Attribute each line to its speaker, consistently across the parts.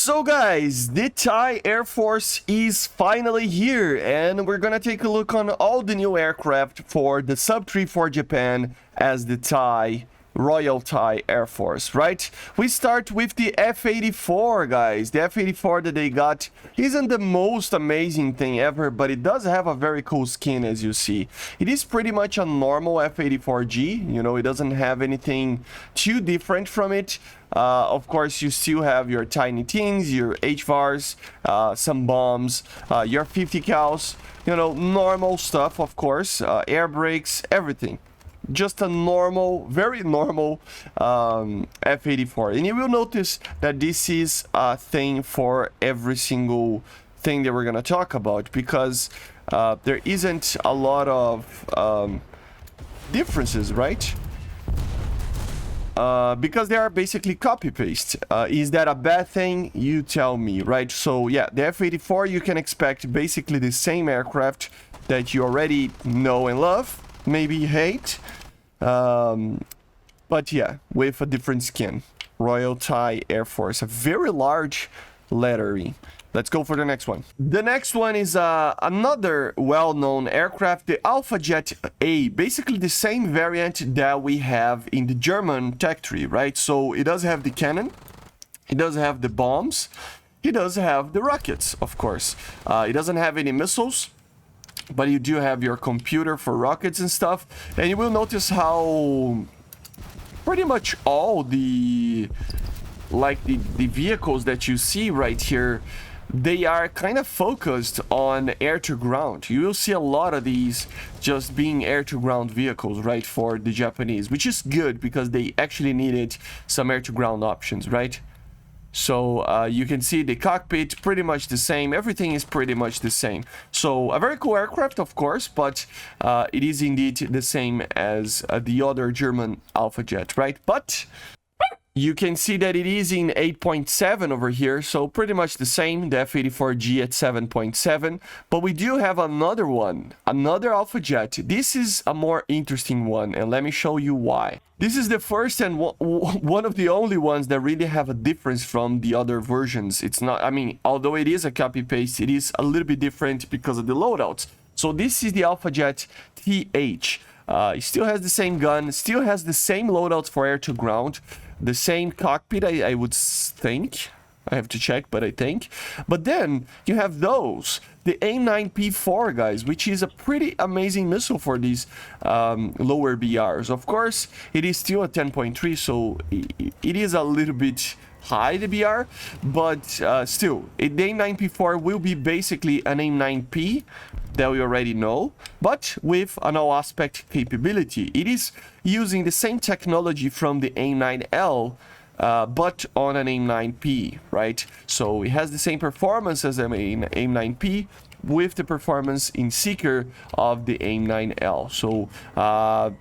Speaker 1: So guys, the Thai Air Force is finally here, and we're gonna take a look on all the new aircraft for the Sub-3 for Japan as the Royal Thai Air Force, right? We start with the F-84, guys. The F-84 that they got isn't the most amazing thing ever, but it does have a very cool skin, as you see. It is pretty much a normal F-84G, you know, it doesn't have anything too different from it. Of course, you still have your tiny things, your HVARs, some bombs, your 50 cals, you know, normal stuff, of course, air brakes, everything. Just a normal, very normal F-84. And you will notice that this is a thing for every single thing that we're going to talk about, because there isn't a lot of differences, right? Because they are basically copy-paste. Is that a bad thing? You tell me, right? So yeah, the F-84, you can expect basically the same aircraft that you already know and love, maybe hate, but yeah, with a different skin. Royal Thai Air Force, a very large lettering. Let's go for the next one. The next one is another well-known aircraft, the Alpha Jet A. Basically the same variant that we have in the German tech tree, right? So it does have the cannon, it does have the bombs, it does have the rockets, of course. It doesn't have any missiles, but you do have your computer for rockets and stuff. And you will notice how pretty much all the vehicles that you see right here, they are kind of focused on air-to-ground. You will see a lot of these just being air-to-ground vehicles, right, for the Japanese, which is good because they actually needed some air-to-ground options, right? So you can see the cockpit, pretty much the same. Everything is pretty much the same. So a very cool aircraft, of course, but it is indeed the same as the other German Alpha Jet, right? But you can see that it is in 8.7 over here, so pretty much the same, the F-84G at 7.7. But we do have another one, another Alpha Jet. This is a more interesting one, and let me show you why. This is the first and one of the only ones that really have a difference from the other versions. It's not, I mean, although it is a copy-paste, it is a little bit different because of the loadouts. So this is the Alpha Jet TH. It still has the same gun, still has the same loadouts for air-to-ground, the same cockpit, I would think. I have to check, but I think. But then you have those, the AIM-9P4, guys, which is a pretty amazing missile for these lower BRs. Of course, it is still a 10.3, so it is a little bit high, the BR, but still, the AIM-9P4 will be basically an AIM-9P that we already know, but with an all-aspect capability. It is using the same technology from the AIM-9L, but on an AIM-9P, right? So it has the same performance as an AIM-9P with the performance in Seeker of the AIM-9L. So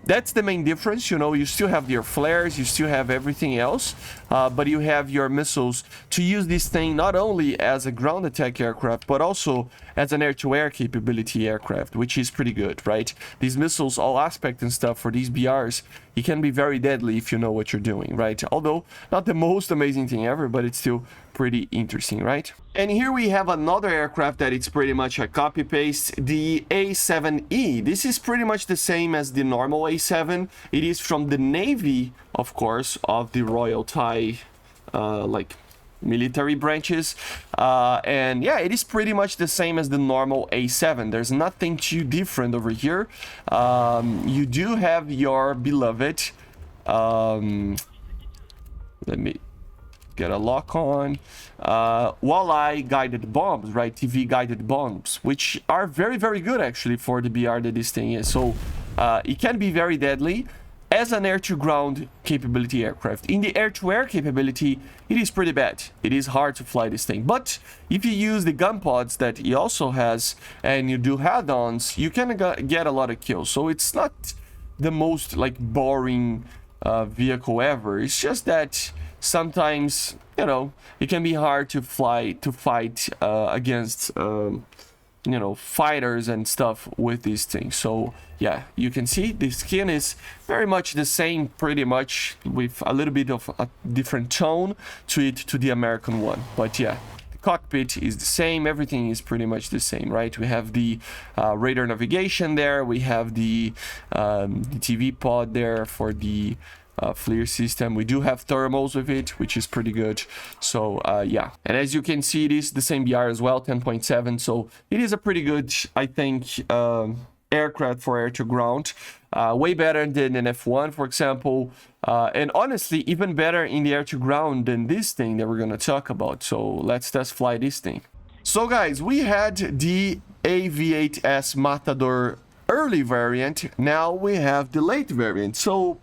Speaker 1: that's the main difference. You know, you still have your flares, you still have everything else, but you have your missiles to use this thing not only as a ground attack aircraft, but also as an air-to-air capability aircraft, which is pretty good, right? These missiles, all aspect and stuff for these BRs, it can be very deadly if you know what you're doing, right? Although not the most amazing thing ever, but it's still pretty interesting, right? And here we have another aircraft that it's pretty much a copy-paste, the A7E. This is pretty much the same as the normal A7. It is from the Navy, of course, of the Royal Thai, military branches, and yeah, it is pretty much the same as the normal A7. There's nothing too different over here. You do have your beloved, let me get a lock on, walleye guided bombs, right? TV guided bombs, which are very, very good actually for the BR that this thing is. So it can be very deadly as an air-to-ground capability aircraft. In the air-to-air capability, it is pretty bad. It is hard to fly this thing. But if you use the gun pods that he also has, and you do head-ons, you can get a lot of kills. So it's not the most boring vehicle ever. It's just that sometimes, you know, it can be hard to fight against you know, fighters and stuff with these things. So yeah, you can see the skin is very much the same, pretty much, with a little bit of a different tone to it, to the American one. But yeah, the cockpit is the same, everything is pretty much the same, right? We have the radar navigation there, we have the TV pod there for the FLIR system. We do have thermals with it, which is pretty good. So yeah, and as you can see, it is the same BR as well, 10.7. So it is a pretty good, I think, aircraft for air to ground. Way better than an F1, for example, and honestly even better in the air to ground than this thing that we're going to talk about. So let's test fly this thing. So guys, we had the AV8S Matador early variant, now we have the late variant. So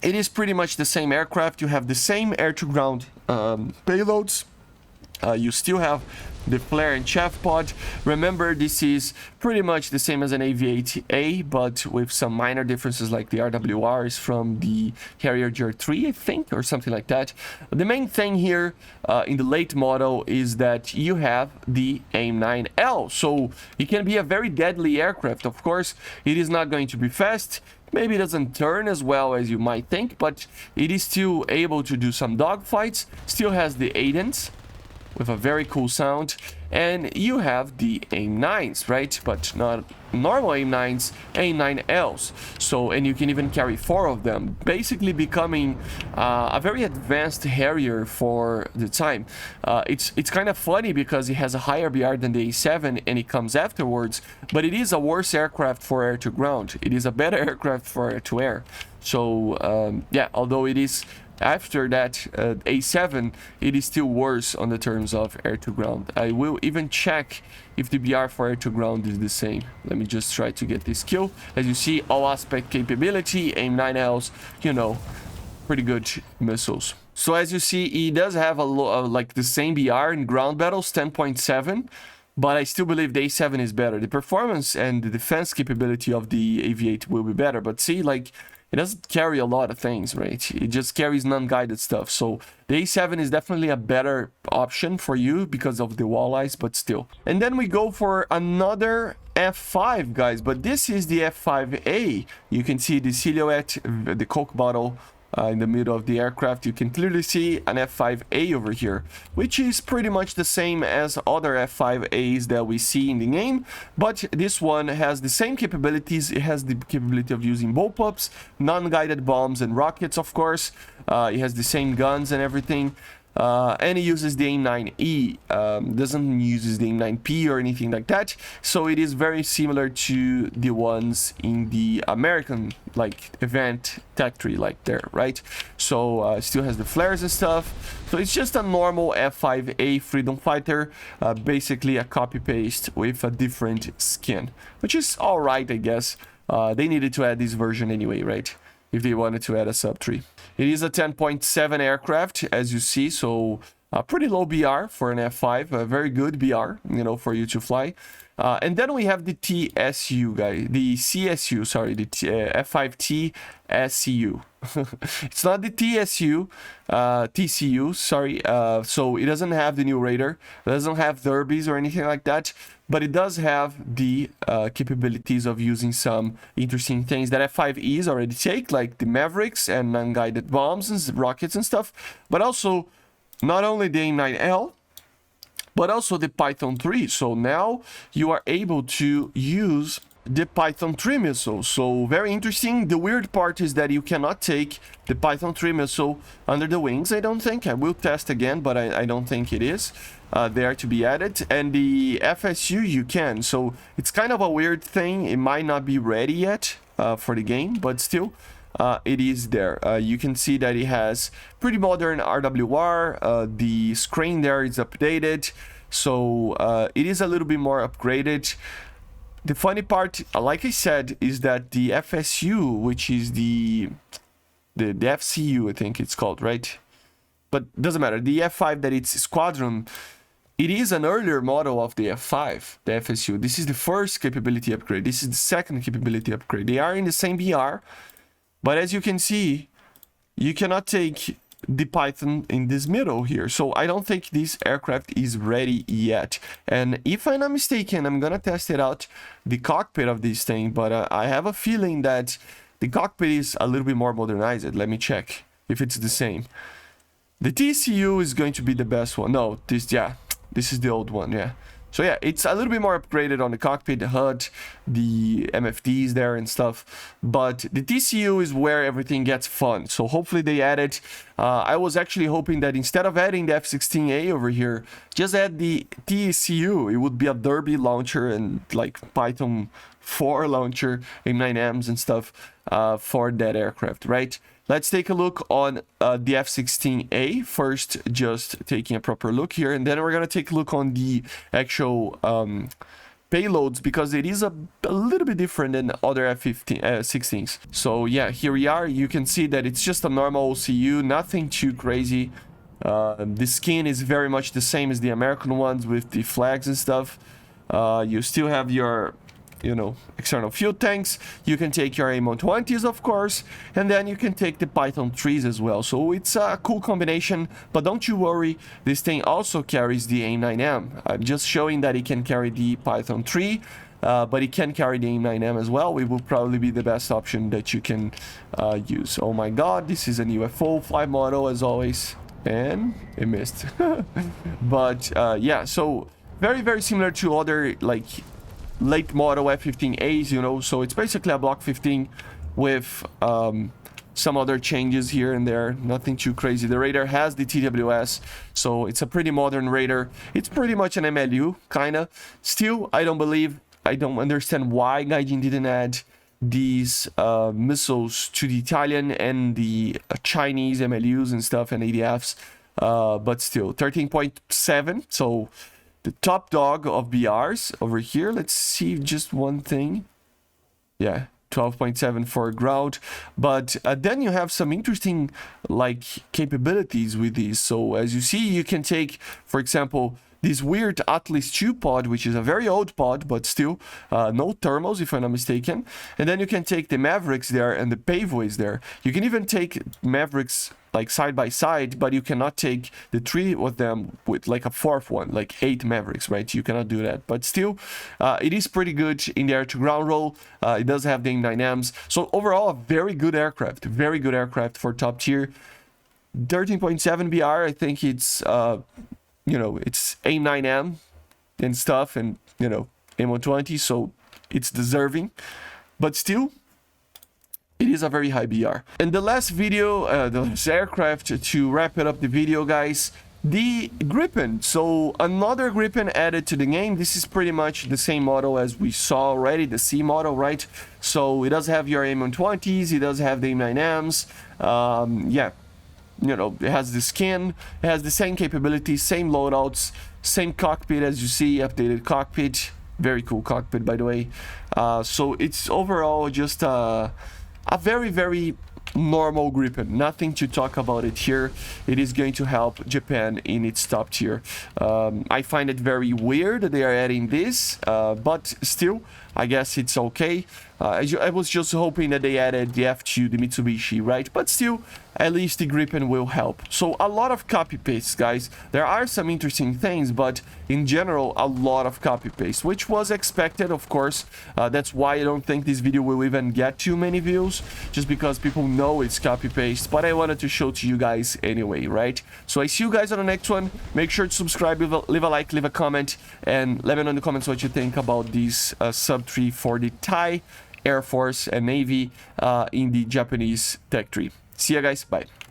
Speaker 1: it is pretty much the same aircraft. You have the same air-to-ground payloads. You still have the flare and chaff pod. Remember, this is pretty much the same as an AV8A, but with some minor differences, like the RWR is from the Harrier GR3, I think, or something like that. The main thing here in the late model is that you have the AIM-9L. So it can be a very deadly aircraft. Of course, it is not going to be fast. Maybe it doesn't turn as well as you might think, but it is still able to do some dogfights. Still has the AIDENs with a very cool sound, and you have the AIM-9s, right? But not normal AIM-9s, AIM-9Ls. So, and you can even carry 4 of them, basically becoming a very advanced Harrier for the time. It's kind of funny because it has a higher BR than the A7 and it comes afterwards, but it is a worse aircraft for air to ground. It is a better aircraft for air to air. So yeah, although it is after that A7, it is still worse on the terms of air to ground. I will even check if the BR for air to ground is the same. Let me just try to get this kill. As you see, all aspect capability, AIM-9Ls, you know, pretty good missiles. So as you see, he does have like the same BR in ground battles, 10.7. But I still believe the A7 is better. The performance and the defense capability of the AV8 will be better. But see, like, it doesn't carry a lot of things, right? It just carries non-guided stuff. So the A7 is definitely a better option for you because of the walleyes, but still. And then we go for another F5, guys. But this is the F5A. You can see the silhouette, the Coke bottle in the middle of the aircraft. You can clearly see an F5A over here, which is pretty much the same as other F5As that we see in the game, but this one has the same capabilities. It has the capability of using bullpups, non-guided bombs and rockets, of course. It has the same guns and everything. And it uses the AIM-9E, doesn't use the AIM-9P or anything like that, so it is very similar to the ones in the American, like, event tech tree, like there, right? So still has the flares and stuff, so it's just a normal F5A freedom fighter, basically a copy-paste with a different skin, which is alright, I guess. They needed to add this version anyway, right? If they wanted to add a sub 3. It is a 10.7 aircraft, as you see, so a pretty low BR for an F5, a very good BR, you know, for you to fly. And then we have the TSU, guys, the CSU, sorry, the F5T SCU. It's not the TSU, TCU, sorry. So it doesn't have the new radar, it doesn't have derbies or anything like that, but it does have the capabilities of using some interesting things that F5Es already take, like the Mavericks and non-guided bombs and rockets and stuff, but also not only the AIM-9L, but also the Python 3. So now you are able to use the Python 3 missile. So very interesting. The weird part is that you cannot take the Python 3 missile under the wings, I don't think. I will test again, but I don't think it is there to be added. And the FSU you can. So it's kind of a weird thing. It might not be ready yet for the game, but still it is there. You can see that it has pretty modern RWR. The screen there is updated, so it is a little bit more upgraded. The funny part, like I said, is that the FSU, which is the FCU, I think it's called, right? But doesn't matter. The F5 that it's Squadron, it is an earlier model of the F5, the FSU. This is the first capability upgrade. This is the second capability upgrade. They are in the same BR, but as you can see, you cannot take the Python in this middle here. So I don't think this aircraft is ready yet. And if I'm not mistaken, I'm gonna test it out, the cockpit of this thing, but I have a feeling that the cockpit is a little bit more modernized. Let me check if it's the same. The TCU is going to be the best one. No, this is the old one, yeah. So yeah, it's a little bit more upgraded on the cockpit, the HUD, the MFDs there and stuff. But the TCU is where everything gets fun. So hopefully they add it. I was actually hoping that instead of adding the F-16A over here, just add the TCU. It would be a Derby launcher and like Python 4 launcher, M9Ms and stuff for that aircraft, right? Let's take a look on the F-16A first, just taking a proper look here. And then we're going to take a look on the actual payloads, because it is a little bit different than other F-16s. So yeah, here we are. You can see that it's just a normal OCU, nothing too crazy. The skin is very much the same as the American ones with the flags and stuff. You still have your external fuel tanks. You can take your AIM-120s, of course, and then you can take the Python 3s as well. So it's a cool combination, but don't you worry, this thing also carries the AIM-9M. I'm just showing that it can carry the Python 3, but it can carry the AIM-9M as well. It will probably be the best option that you can use. Oh my god, this is an UFO fly model as always, and it missed. But yeah, so very, very similar to other like late model F-15As, so it's basically a Block 15 with some other changes here and there, nothing too crazy. The radar has the TWS, so it's a pretty modern radar. It's pretty much an MLU, kinda. Still, I don't understand why Gaijin didn't add these missiles to the Italian and the Chinese MLUs and stuff and ADFs, but still, 13.7, so the top dog of BRs over here. Let's see just one thing. Yeah, 12.7 for ground. But then you have some interesting like capabilities with these. So as you see, you can take, for example, this weird Atlas 2 pod, which is a very old pod, but still no thermals, if I'm not mistaken. And then you can take the Mavericks there and the Paveways there. You can even take Mavericks like side by side, but you cannot take the 3 of them with like a 4th one, like 8 Mavericks, right? You cannot do that. But still, it is pretty good in the air-to-ground role. It does have the AIM-9Ms. So overall, a very good aircraft for top tier. 13.7 BR, I think it's it's AIM-9M and stuff, and AIM-120, so it's deserving, but still it is a very high BR. And the last video, the last aircraft to wrap it up the video, guys, the Gripen. So another Gripen added to the game. This is pretty much the same model as we saw already, the C model, right? So it does have your AIM-120s, it does have the AIM-9Ms. Yeah, it has the skin, it has the same capabilities, same loadouts, same cockpit as you see, updated cockpit. Very cool cockpit, by the way. So it's overall just a very, very normal Gripen. Nothing to talk about it here. It is going to help Japan in its top tier. I find it very weird that they are adding this, but still, I guess it's okay. I was just hoping that they added the F2, the Mitsubishi, right? But still, at least the Gripen will help. So a lot of copy-paste, guys. There are some interesting things, but in general, a lot of copy-paste, which was expected, of course. That's why I don't think this video will even get too many views, just because people know it's copy-paste. But I wanted to show to you guys anyway, right? So I see you guys on the next one. Make sure to subscribe, leave a like, leave a comment, and let me know in the comments what you think about these sub-3 for the Thai Air Force and Navy in the Japanese Tech tree. See ya, guys. Bye.